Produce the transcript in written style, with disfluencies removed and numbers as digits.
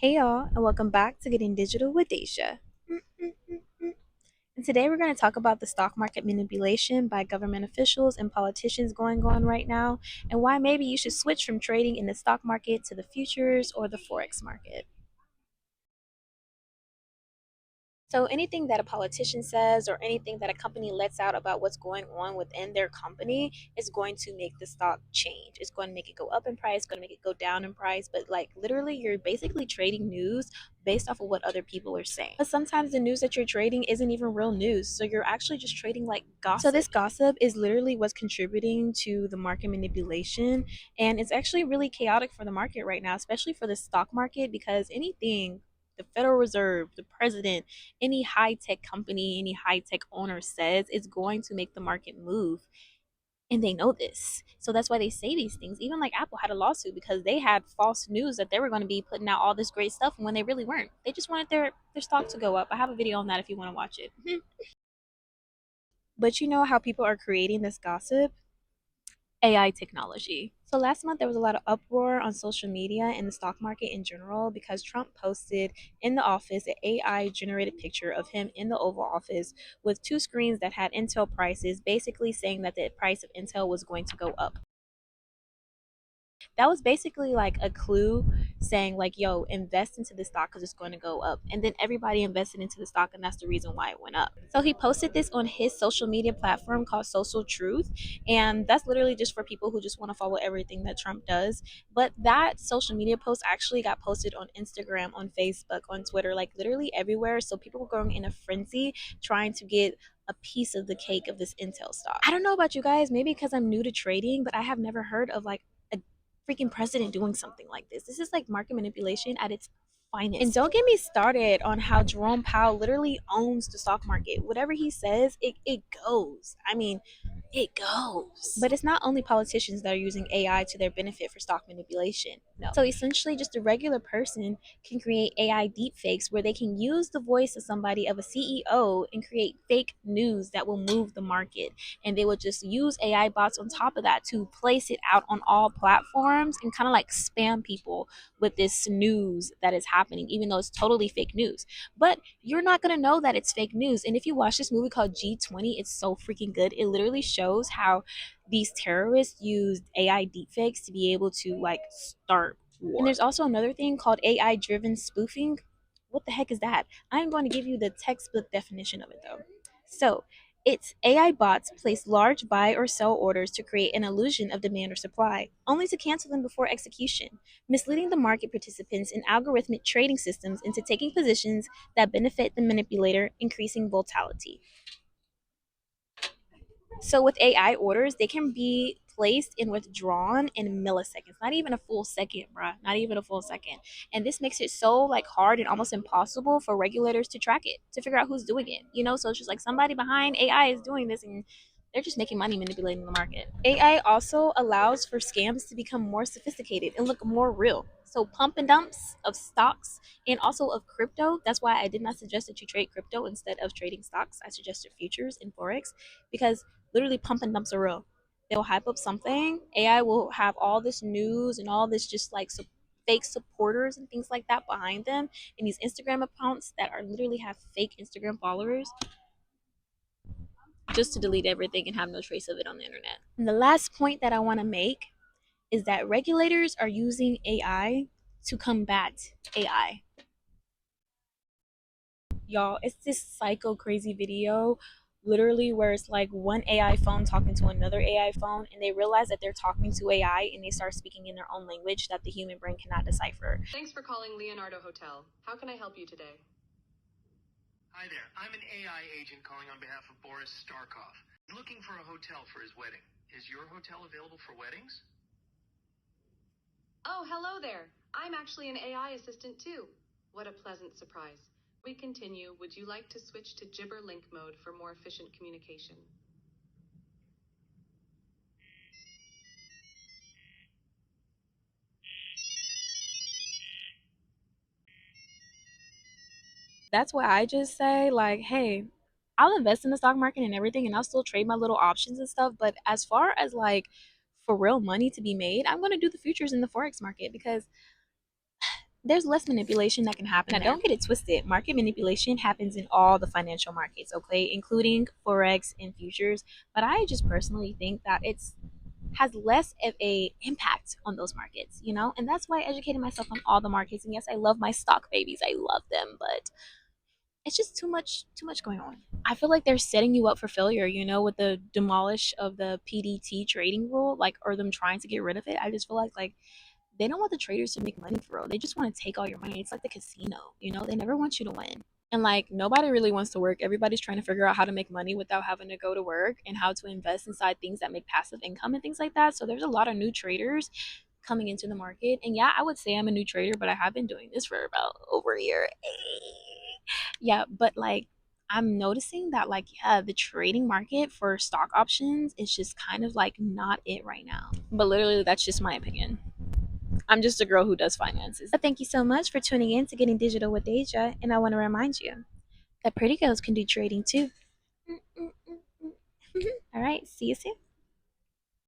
Hey y'all, and welcome back to Getting Digital with Deja. And today we're going to talk about the stock market manipulation by government officials and politicians going on right now, and why maybe you should switch from trading in the stock market to the futures or the forex market. So, anything that a politician says or anything that a company lets out about what's going on within their company is going to make the stock change. It's going to make it go up in price, going to make it go down in price. But, like, literally, you're basically trading news based off of what other people are saying. But sometimes the news that you're trading isn't even real news. So, you're actually just trading like gossip. So, this gossip is literally what's contributing to the market manipulation. And it's actually really chaotic for the market right now, especially for the stock market, because anything the Federal Reserve, the president, any high tech company, any high tech owner says is going to make the market move. And they know this. So that's why they say these things. Even like Apple had a lawsuit because they had false news that they were going to be putting out all this great stuff when they really weren't. They just wanted their stock to go up. I have a video on that if you want to watch it. But you know how people are creating this gossip? AI technology. So last month there was a lot of uproar on social media and the stock market in general because Trump posted in the office an AI generated picture of him in the Oval Office with two screens that had Intel prices, basically saying that the price of Intel was going to go up. That was basically like a clue saying like, yo, invest into the stock because it's going to go up. And then everybody invested into the stock, and that's the reason why it went up. So he posted this on his social media platform called Social Truth, and that's literally just for people who just want to follow everything that Trump does. But that social media post actually got posted on Instagram, on Facebook, on Twitter, like literally everywhere. So people were going in a frenzy trying to get a piece of the cake of this Intel stock. I don't know about you guys, maybe because I'm new to trading, but I have never heard of like a freaking president doing something like this. This is like market manipulation at its finest. And don't get me started on how Jerome Powell literally owns the stock market. Whatever he says, it goes. I mean, it goes. But it's not only politicians that are using AI to their benefit for stock manipulation. No. So essentially, just a regular person can create AI deepfakes where they can use the voice of somebody, of a CEO, and create fake news that will move the market. And they will just use AI bots on top of that to place it out on all platforms and kind of like spam people with this news that is happening, even though it's totally fake news. But you're not going to know that it's fake news. And if you watch this movie called G20, it's so freaking good. It literally shows how these terrorists used AI deepfakes to be able to like start war. And there's also another thing called AI driven spoofing. What the heck is that? I'm going to give you the textbook definition of it though. So, it's AI bots place large buy or sell orders to create an illusion of demand or supply, only to cancel them before execution, misleading the market participants in algorithmic trading systems into taking positions that benefit the manipulator, increasing volatility. So with AI orders, they can be placed and withdrawn in milliseconds, not even a full second, bruh, not even a full second. And this makes it so like hard and almost impossible for regulators to track it, to figure out who's doing it. So it's just like somebody behind AI is doing this, and they're just making money manipulating the market. AI also allows for scams to become more sophisticated and look more real. So pump and dumps of stocks and also of crypto. That's why I did not suggest that you trade crypto instead of trading stocks. I suggested futures and forex because literally pump and dumps are real. They'll hype up something. AI will have all this news and all this just like fake supporters and things like that behind them, and these Instagram accounts that are literally have fake Instagram followers just to delete everything and have no trace of it on the internet. And the last point that I want to make is that regulators are using AI to combat AI. Y'all, it's this psycho crazy video literally where it's like one AI phone talking to another AI phone, and they realize that they're talking to AI and they start speaking in their own language that the human brain cannot decipher. Thanks for calling Leonardo Hotel. How can I help you today? Hi there. I'm an AI agent calling on behalf of Boris Starkov. He's looking for a hotel for his wedding. Is your hotel available for weddings? Oh, hello there. I'm actually an AI assistant too. What a pleasant surprise. We continue. Would you like to switch to Gibber Link mode for more efficient communication? That's why I just say, like, hey, I'll invest in the stock market and everything, and I'll still trade my little options and stuff. But as far as like for real money to be made, I'm going to do the futures in the forex market because there's less manipulation that can happen. Now, don't get it twisted. Market manipulation happens in all the financial markets, okay, including forex and futures. But I just personally think that it's has less of a impact on those markets, and that's why I educated myself on all the markets. And yes, I love my stock babies. I love them, but it's just too much going on. I feel like they're setting you up for failure, with the demolish of the PDT trading rule, like, or them trying to get rid of it. I just feel like they don't want the traders to make money for real. They just want to take all your money. It's like the casino, they never want you to win. And like nobody really wants to work. Everybody's trying to figure out how to make money without having to go to work and how to invest inside things that make passive income and things like that. So there's a lot of new traders coming into the market. And yeah, I would say I'm a new trader, but I have been doing this for about over a year. Yeah, but like I'm noticing that like yeah, the trading market for stock options is just kind of like not it right now. But literally that's just my opinion. I'm just a girl who does finances. But thank you so much for tuning in to Getting Digital with Deja, and I want to remind you that pretty girls can do trading too. All right, see you soon.